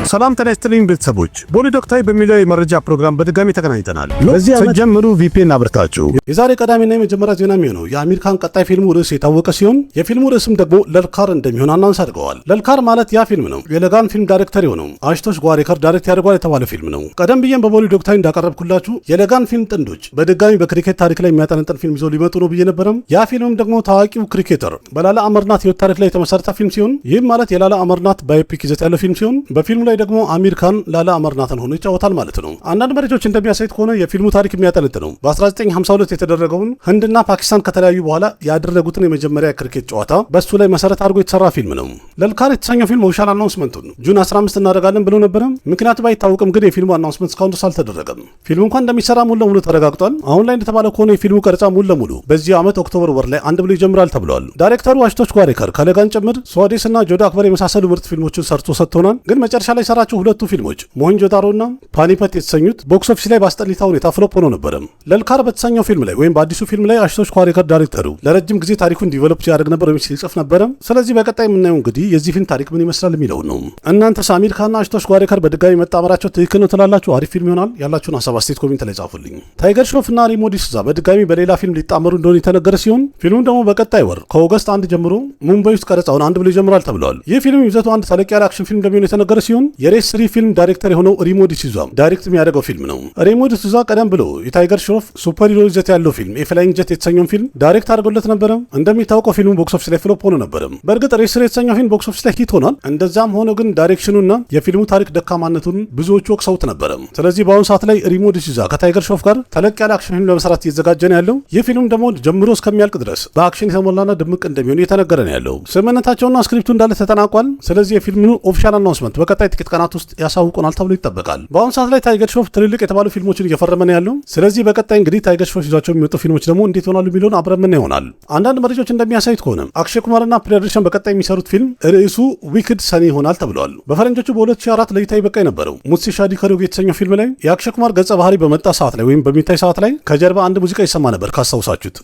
ሰላም ጤና ይስጥልኝ ቤተሰቦች፣ ቦሊ ዶክተር በሚለው የመረጃ ፕሮግራም በድጋሚ ተገናኝተናል። በዚህ ዓመት ጀምሩ ቪፒኤን አብርታችሁ። የዛሬ ቀዳሚና የመጀመሪያ ዜና የሚሆነው የአሜሪካን ቀጣይ ፊልሙ ርዕስ የታወቀ ሲሆን የፊልሙ ርዕስም ደግሞ ለልካር እንደሚሆን አናውንስ አድርገዋል። ለልካር ማለት ያ ፊልም ነው የለጋን ፊልም ዳይሬክተር የሆነው አሽቶሽ ጓሬከር ዳይሬክት ያደርጓል የተባለ ፊልም ነው። ቀደም ብዬም በቦሊ ዶክተር እንዳቀረብኩላችሁ የለጋን ፊልም ጥንዶች በድጋሚ በክሪኬት ታሪክ ላይ የሚያጠነጥን ፊልም ይዘው ሊመጡ ነው ብዬ ነበረም። ያ ፊልምም ደግሞ ታዋቂው ክሪኬተር በላላ አመርናት ህይወት ታሪክ ላይ የተመሰረተ ፊልም ሲሆን ይህም ማለት የላላ አመርናት ባዮፒክ ይዘት ያለው ፊልም ሲሆን በፊልሙ ላይ ደግሞ አሜሪካን ላላ አመርናትን ሆኖ ይጫወታል ማለት ነው። አንዳንድ መረጃዎች እንደሚያሳዩት ከሆነ የፊልሙ ታሪክ የሚያጠነጥነው በ1952 የተደረገውን ህንድና ፓኪስታን ከተለያዩ በኋላ ያደረጉትን የመጀመሪያ ክሪኬት ጨዋታ በሱ ላይ መሰረት አድርጎ የተሰራ ፊልም ነው። ለልካር የተሰኘው ፊልም ኦፊሻል አናውንስመንቱን ጁን 15 እናደርጋለን ብለው ነበረ። ምክንያቱ ባይታወቅም ግን የፊልሙ አናውንስመንት እስካሁን ድረስ አልተደረገም። ፊልሙ እንኳን እንደሚሰራ ሙሉ ለሙሉ ተረጋግጧል። አሁን ላይ እንደተባለው ከሆነ የፊልሙ ቀረጻ ሙሉ ለሙሉ በዚህ ዓመት ኦክቶበር ወር ላይ አንድ ብሎ ይጀምራል ተብሏል። ዳይሬክተሩ አሽቶሽ ጓሬከር ከለጋን ጭምር ስዋዴስ እና ጆዳ አክበር የመሳሰሉ ምርጥ ፊልሞችን ሰርቶ ሰጥቶናል። ግን መጨረሻ ላይ ሰራቸው ሁለቱ ፊልሞች ሞሄንጆዳሮና ፓኒፐት የተሰኙት ቦክስ ኦፊስ ላይ ባስጠሊታ ሁኔታ ፍሎፕ ሆኖ ነበረ። ለልካር በተሰኘው ፊልም ላይ ወይም በአዲሱ ፊልም ላይ አሽቶሽ ጓሬከር ዳይሬክተሩ ለረጅም ጊዜ ታሪኩን ዲቨሎፕ ሲያደርግ ነበር ወይም ሲጽፍ ነበረ። ስለዚህ በቀጣይ የምናየው እንግዲህ የዚህ ፊልም ታሪክ ምን ይመስላል የሚለው ነው። እናንተስ አሜሪካና አሽቶሽ ጓሬከር በድጋሚ መጣመራቸው ትክክል ነው ትላላችሁ? አሪፍ ፊልም ይሆናል? ያላችሁን ሀሳብ አስተያየት ኮሜንት ላይ ጻፉልኝ። ታይገር ሽሮፍ እና ሪሞ ዲሱዛ በድጋሚ በሌላ ፊልም ሊጣመሩ እንደሆነ የተነገረ ሲሆን ፊልሙ ደግሞ በቀጣይ ወር ከኦገስት 1 ጀምሮ ሙምባይ ውስጥ ቀረጻውን አንድ ብሎ ይጀምራል ተብሏል። ይህ ፊልም ይዘቱ አንድ ተለቅ ያለ አክሽን ፊልም እንደሚሆን የተነገረ ሲሆን የሬስ 3 ፊልም ዳይሬክተር የሆነው ሪሞ ዲሱዛ ዳይሬክት የሚያደርገው ፊልም ነው። ሪሞ ዲሱዛ ቀደም ብሎ የታይገር ሽሮፍ ሱፐር ሂሮ ይዘት ያለው ፊልም የፍላይንግ ጀት የተሰኘውን ፊልም ዳይሬክት አድርጎለት ነበረ። እንደሚታወቀው ፊልሙ ቦክስ ኦፊስ ላይ ፍሎፕ ሆኖ ነበረ። በእርግጥ ሬስ 3 የተሰኘው ፊልም ቦክስ ኦፊስ ላይ ሂት ሆኗል። እንደዛም ሆኖ ግን ዳይሬክሽኑና የፊልሙ ታሪክ ደካማነቱን ብዙዎቹ ወቅሰውት ነበረ። ስለዚህ በአሁኑ ሰዓት ላይ ሪሞ ዲሱዛ ከታይገር ሽሮፍ ጋር ተለቅ ያለ አክሽን ፊልም ለመስራት እየተዘጋጀ ነው ያለው። ይህ ፊልም ደግሞ ጀምሮ እስከሚያልቅ ድረስ በአክሽን የተሞላና ድምቅ እንደሚሆን እየተነገረ ነው ያለው። ስምምነታቸውና ስክሪፕቱ እንዳለ ተጠናቋል። ስለዚህ የፊልሙ ኦፊሻል አናውንስመንት በቀጣይ ጥቂት ቀናት ውስጥ ያሳውቁናል ተብሎ ይጠበቃል። በአሁኑ ሰዓት ላይ ታይገር ሽሮፍ ትልልቅ የተባሉ ፊልሞችን እየፈረመ ነው ያለው። ስለዚህ በቀጣይ እንግዲህ ታይገር ሽሮፍ ይዟቸው የሚወጡ ፊልሞች ደግሞ እንዴት ይሆናሉ የሚለውን አብረን ምን ይሆናል። አንዳንድ መረጃዎች እንደሚያሳዩት ከሆነ አክሼ ኩማርና ፕሪያደርሽን በቀጣይ የሚሰሩት ፊልም ርዕሱ ዊክድ ሰኒ ይሆናል ተብሏል። በፈረንጆቹ በ2004 ለእይታ ይበቃ የነበረው ሙትሲ ሻዲ ከሩግ የተሰኘው ፊልም ላይ የአክሼ ኩማር ገጸ ባህሪ በመጣ ሰዓት ላይ ወይም በሚታይ ሰዓት ላይ ከጀርባ አንድ ሙዚቃ ይሰማ ነበር ካስታውሳችሁት።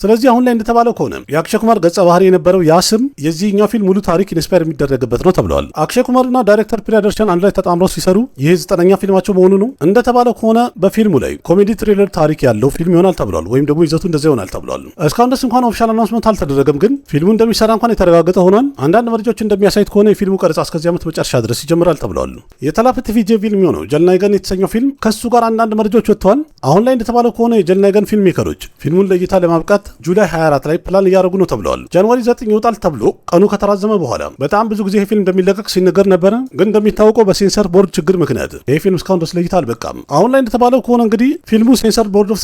ስለዚህ አሁን ላይ እንደተባለው ከሆነ የአክሼ ኩማር ገጸ ባህሪ የነበረው ያ ስም የዚህኛው ፊልም ሙሉ ታሪክ ኢንስፓየር የሚደረግበት ነው ተብለዋል። አክሼ ኩማርና ዳይሬክተር ፕሪያደርሽን አንድ ላይ ተጣምረው ሲሰሩ ይህ 9ኛ ፊልማቸው መሆኑ ነው። እንደተባለው ከሆነ በፊልሙ ላይ ኮሜዲ ትሪለር ታሪክ ያለው ፊልም ይሆናል ተብሏል። ወይም ደግሞ ይዘቱ እንደዛ ይሆናል ተብሏል። እስካሁን ድረስ እንኳን ኦፊሻል አናውንስመንት አልተደረገም፣ ግን ፊልሙ እንደሚሰራ እንኳን የተረጋገጠ ሆኗል። አንዳንድ መረጃዎች እንደሚያሳዩት ከሆነ የፊልሙ ቀረጻ እስከዚህ ዓመት መጨረሻ ድረስ ይጀምራል ተብሏል። የተላፕ ቲቪ ፊልም የሆነው ጀልናይገን የተሰኘው ፊልም ከሱ ጋር አንዳንድ መረጃዎች ወጥተዋል። አሁን ላይ እንደተባለው ከሆነ የጀልናይገን ፊልም ሜከሮች ፊልሙን ለእይታ ለማብቃት ጁላይ 24 ላይ ፕላን እያደረጉ ነው ተብለዋል። ጃንዋሪ 9 ይወጣል ተብሎ ቀኑ ከተራዘመ በኋላ በጣም ብዙ ጊዜ ፊልም እንደሚለቀቅ ሲነገር ነበረ። ግን እንደሚታወቀው በሴንሰር ቦርድ ችግር ምክንያት ይህ ፊልም እስካሁን ድረስ ለእይታ አልበቃም። አሁን ላይ እንደተባለው ከሆነ እንግዲህ ፊልሙ ሴንሰር ቦርድ ኦፍ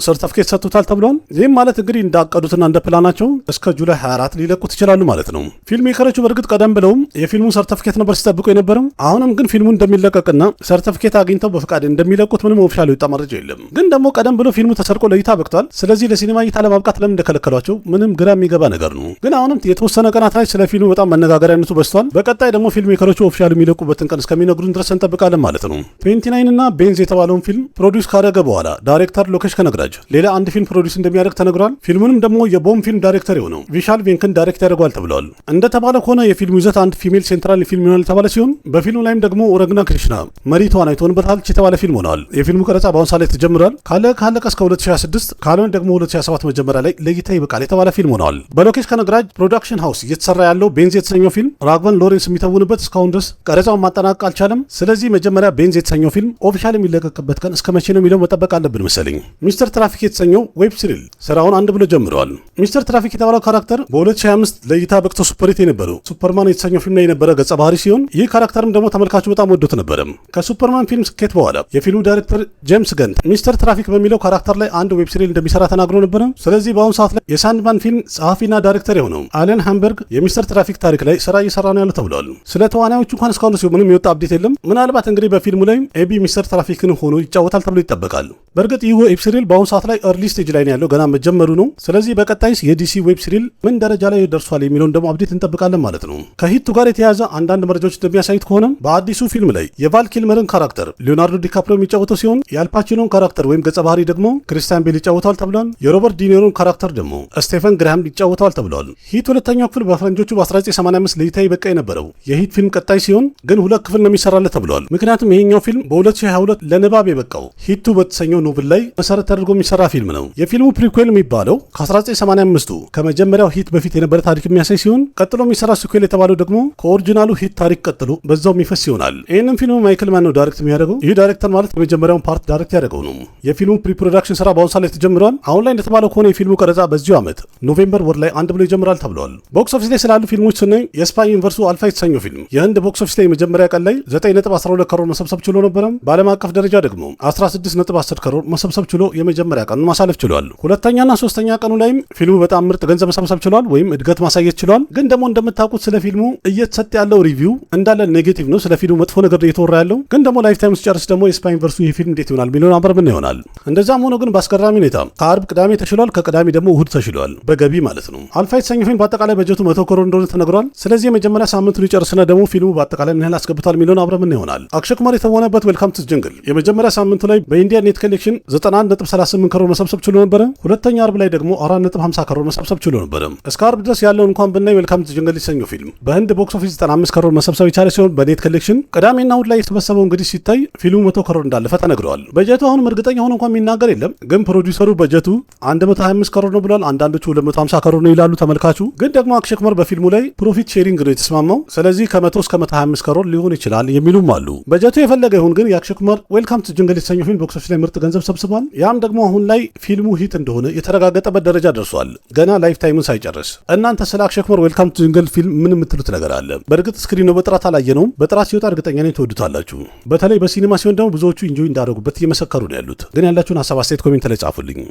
ሰርቲፊኬት ሰጥቶታል ተብሏል። ይህም ማለት እንግዲህ እንዳቀዱትና እንደ ፕላናቸው እስከ ጁላይ 24 ሊለቁት ይችላሉ ማለት ነው። ፊልም ሜከሮቹ በእርግጥ ቀደም ብለውም የፊልሙን ሰርቲፊኬት ነበር ሲጠብቁ የነበረው። አሁንም ግን ፊልሙ እንደሚለቀቅና ሰርቲፊኬት አግኝተው በፍቃድ እንደሚለቁት ምንም ኦፊሻል የወጣ መረጃ የለም። ግን ደግሞ ቀደም ብሎ ፊልሙ ተሰርቆ ለእይታ በቅቷል። ስለዚህ ለሲኒማ እይታ ለማብቃት ለምን እንደከለከሏቸው ምንም ግራ የሚገባ ነገር ነው። ግን አሁንም የተወሰነ ቀናት ላይ ስለ ፊልሙ በጣም መነጋገሪያነቱ በዝቷል። በቀጣይ ደግሞ ፊልም ሜከሮቹ ኦፊሻል የሚለቁበትን ቀን እስከሚነግሩን ድረስ እንጠብቃለን ማለት ነው። 29 እና ቤንዝ የተባለውን ፊልም ፕሮዲውስ ካደረገ በኋላ ዳይሬክተር ሎኬሽ ከነግራጅ ሌላ አንድ ፊልም ፕሮዲውስ እንደሚያደርግ ተነግሯል። ፊልሙንም ደግሞ የቦም ፊልም ዳይሬክተር የሆነው ቪሻል ቬንክን ዳይሬክት ያደርገዋል ተብሏል። እንደተባለ ከሆነ የፊልሙ ይዘት አንድ ፊሜል ሴንትራል ፊልም ይሆናል የተባለ ሲሆን በፊልሙ ላይም ደግሞ ኦረግና ክሪሽና መሪ ተዋናይ ትሆንበታለች የተባለ ፊልም ሆነዋል። የፊልሙ ቀረጻ በአሁን ሰዓት ላይ ተጀምሯል። ካለቀ እስከ 2026 ካልሆነ ደግሞ 2027 መጀመሪያ ላይ ለእይታ ይበቃል የተባለ ፊልም ሆነዋል። በሎኬሽ ከነግራጅ ፕሮዳክሽን ሃውስ እየተሰራ ያለው ቤንዝ የተሰኘው ፊልም ራግቫን ሎሬንስ የሚተውንበት እስካሁን ድረስ ቀረጻውን ማጠናቀቅ አልቻለም። ስለዚህ መጀመሪያ ቤንዝ የተሰኘው ፊልም ኦፊሻል የሚለቀቅበት ቀን እስከ መቼ ነው የሚለው መጠበቅ አለብን መሰለኝ። ሚስተር ትራፊክ የተሰኘው ዌብ ሲሪል ስራውን አንድ ብሎ ጀምረዋል። ሚስተር ትራፊክ የተባለው ካራክተር በ2025 ለእይታ በቅቶ ሱፐርሂት የነበረው ሱፐርማን የተሰኘው ፊልም ላይ የነበረ ገጸ ባህሪ ሲሆን ይህ ካራክተርም ደግሞ ተመልካቹ በጣም ወዶት ነበረ። ከሱፐርማን ፊልም ስኬት በኋላ የፊልሙ ዳይሬክተር ጄምስ ገን ሚስተር ትራፊክ በሚለው ካራክተር ላይ አንድ ዌብ ሲሪል እንደሚሰራ ተናግሮ ነበረ። ስለዚህ በአሁኑ ሰዓት ላይ የሳንድማን ፊልም ጸሐፊና ዳይሬክተር የሆነው አለን ሃምበርግ የሚስተር ትራፊክ ታሪክ ላይ ስራ እየሰራ ነው ያለው ተብሏል። ስለ ተዋናዮቹ እንኳን እስካሁን ድረስ ምንም የወጣ አፕዴት የለም። ምናልባት እንግዲህ በፊልሙ ላይ ኤቢ ሚስተር ትራፊክን ሆኖ ይጫወታል ተብሎ ይጠበቃል። በእርግጥ ይህ ዌብ ሲሪል በአሁኑ ሰዓት ላይ ኤርሊ ስቴጅ ላይ ነው ያለው፣ ገና መጀመሩ ነው። ስለዚህ በቀጣይስ የዲሲ ዌብ ሲሪል ምን ደረጃ ላይ ደርሷል የሚለውን ደግሞ አፕዴት እንጠብቃለን ማለት ነው። ከሂቱ ጋር የተያያዘ አንዳንድ መረጃዎች እንደሚያሳዩት ከሆነ በአዲሱ ፊልም ላይ የቫል ኪልመርን ካራክተር ሊዮናርዶ ዲካፕሪዮ የሚጫወተው ሲሆን የአልፓቺኖን ካራክተር ወይም ገጸ ባህሪ ደግሞ ክሪስቲያን ቤል ይጫወታል ተብሏል። የሮበርት ዲኒሮ ጁኒየሩን ካራክተር ደግሞ ስቴፈን ግራሃም ይጫወተዋል ተብሏል። ሂት ሁለተኛው ክፍል በፈረንጆቹ በ1985 ለእይታ ይበቃ የነበረው የሂት ፊልም ቀጣይ ሲሆን ግን 2 ክፍል ነው የሚሰራለት ተብሏል። ምክንያቱም ይሄኛው ፊልም በ2022 ለንባብ የበቃው ሂቱ በተሰኘው ኖቭል ላይ መሰረት ተደርጎ የሚሰራ ፊልም ነው። የፊልሙ ፕሪኩዌል የሚባለው ከ1985ቱ ከመጀመሪያው ሂት በፊት የነበረ ታሪክ የሚያሳይ ሲሆን ቀጥሎ የሚሰራ ሲኩዌል የተባለው ደግሞ ከኦሪጂናሉ ሂት ታሪክ ቀጥሎ በዛው የሚፈስ ይሆናል። ይህንን ፊልም ማይክል ማን ነው ዳይሬክት የሚያደርገው። ይህ ዳይሬክተር ማለት የመጀመሪያውን ፓርት ዳይሬክት ያደረገው ነው። የፊልሙ ፕሪፕሮዳክሽን ስራ በአሁኑ ሰዓት ላይ ተጀምሯል። አሁን ላይ እንደተባለው ከሆነ የፊልሙ ቀረጻ በዚሁ ዓመት ኖቬምበር ወር ላይ 1 ብሎ ይጀምራል ተብሏል። ቦክስ ኦፊስ ላይ ስላሉ ፊልሞች ስናይ የስፓይ ዩኒቨርሱ አልፋ የተሰኘው ፊልም የህንድ ቦክስ ኦፊስ ላይ የመጀመሪያ ቀን ላይ 9.12 ከሮር መሰብሰብ ችሎ ነበረ። በዓለም አቀፍ ደረጃ ደግሞ 16.10 ከሮር መሰብሰብ ችሎ የመጀመሪያ ቀን ማሳለፍ ችሏል። ሁለተኛና ሶስተኛ ቀኑ ላይም ፊልሙ በጣም ምርጥ ገንዘብ መሰብሰብ ችሏል ወይም እድገት ማሳየት ችሏል። ግን ደግሞ እንደምታውቁት ስለ ፊልሙ እየተሰጠ ያለው ሪቪው እንዳለ ኔጌቲቭ ነው። ስለ ፊልሙ መጥፎ ነገር እየተወራ ያለው ግን ደግሞ ላይፍ ታይም ሲጨርስ ደግሞ የስፓይ ዩኒቨርሱ ይህ ፊልም እንዴት ይሆናል የሚለውን አብረን ምን ይሆናል። እንደዛም ሆኖ ግን በአስገራሚ ሁኔታ ከአርብ ቅዳሜ ተሽሏል፣ ከቅዳሜ ደግሞ እሁድ ተሽሏል በገቢ ማለት ነው። አልፋ የተሰኘው ፊልም በአጠቃላይ በጀቱ 100 ከሮር እንደሆነ ተነግሯል። ስለዚህ የመጀመሪያ ሳምንቱን ይጨርስና ደግሞ ፊልሙ በአጠቃላይ ምን ያህል አስገብቷል የሚለውን አብረን ምን ይሆናል። አክሸይ ኩማር የተወነበት ዌልካም ቱ ጀንግል የመጀመሪያ ሳምንቱ ላይ በኢንዲያ ኔት ኮሌክሽን 91.38 ከሮር መሰብሰብ ችሎ ነበረ። ሁለተኛ አርብ ላይ ደግሞ 4.50 ከሮር መሰብሰብ ችሎ ነበረ። እስከ አርብ ድረስ ያለውን እንኳን ብናይ ዌልካም ቱ ጀንግል የተሰኘው ፊልም በህንድ ቦክስ ኦፊስ 95 ከሮር መሰብሰብ የቻለ ሲሆን በኔት ኮሌክሽን ቅዳሜና እሁድ ላይ የተሰበሰበው እንግዲህ ሲታይ ፊልሙ 100 ከሮር እንዳለፈ ተነግረዋል። በጀቱ አሁንም እርግጠኛ ሆኖ እንኳን የሚናገር የለም። ግን ፕሮዲውሰሩ በጀቱ 125 ከሮር ነው ብሏል። አንዳንዶቹ 250 ከሮር ነው ይላሉ። ተመልካቹ ግን ደግሞ አክሸይ ኩማር በፊልሙ ላይ ፕሮፊት ሼሪንግ ነው የተስማማው። ስለዚህ ከ100 እስከ 125 ከሮር ሊሆን ይችላል የሚሉም አሉ። በጀቱ የፈለገ ይሁን ግን የአክሸይ ኩማር ዌልካም ቱ ጀንግል የተሰኘው ፊልም ቦክስ ኦፊስ ላይ ምርጥ ገንዘብ ሰብስቧል። ያም ደግሞ አሁን ላይ ፊልሙ ሂት እንደሆነ የተረጋገጠበት ደረጃ ደርሷል ገና ላይፍ ታይሙን ሳይጨርስ። እናንተ ስለ አክሸይ ኩማር ዌልካም ቱ ጀንግል ፊልም ምን የምትሉት ነገር አለ? በእርግጥ ስክሪን ነው በጥራት አላየነውም። በጥራት ሲወጣ እርግጠኛ ነኝ ትወዱታላችሁ። በተለይ በሲኒማ ሲሆን ደግሞ ብዙዎቹ ኢንጆይ እንዳደረጉበት እየመሰከሩ ነው ያሉት። ግን ያላችሁን ሀሳብ አስተያየት ኮሜንት ላይ ጻፉልኝ።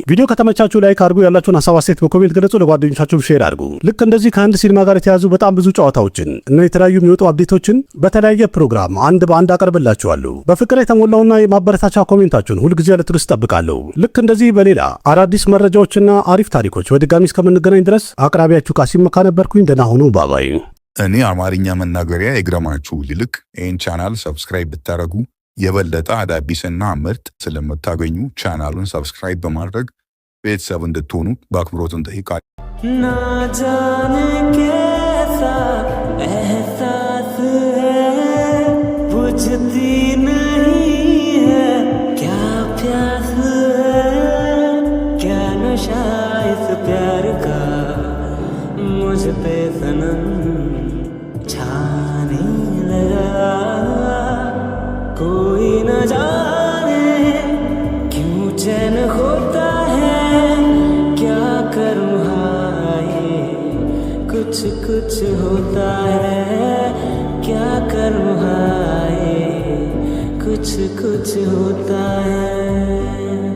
ቪዲዮ ከተመቻችሁ ላይክ አድርጉ። ያላችሁን ሀሳብ አስተያየት በኮሜንት ገለጹ። ለጓደኞቻችሁ ሼር አድርጉ። ልክ እንደዚህ ከአንድ ሲኒማ ጋር የተያዙ በጣም ብዙ ጨዋታዎችን እና የተለያዩ የሚወጡ አፕዴቶችን በተለያየ ፕሮግራም አንድ በአንድ አቀርብላችኋለሁ። በፍቅር የተሞላውና የማበረታቻ ኮሜንታችሁን ሁልጊዜ ለትርስ ጠብቃለሁ። ልክ እንደዚህ በሌላ አዳዲስ መረጃዎችና አሪፍ ታሪኮች በድጋሚ እስከምንገናኝ ድረስ አቅራቢያችሁ ቃሲም መካ ነበርኩኝ። ደህና ሁኑ። ባባይ። እኔ አማርኛ መናገሪያ ይግረማችሁ ይልቅ ይህን ቻናል ሰብስክራይብ ብታደረጉ የበለጠ አዳዲስና ምርጥ ስለምታገኙ ቻናሉን ሰብስክራይብ በማድረግ ቤተሰብ እንድትሆኑ በአክብሮት እንጠይቃለን። ना जाने कैसा एहसास है बुझती नहीं है क्या प्यास है क्या नशा इस प्यार का मुझ पे सनम छाने लगा कोई न जाने क्यों चैन होता है क्या करूँ हाय कुछ कुछ होता है क्या करूँ हाय कुछ कुछ होता है।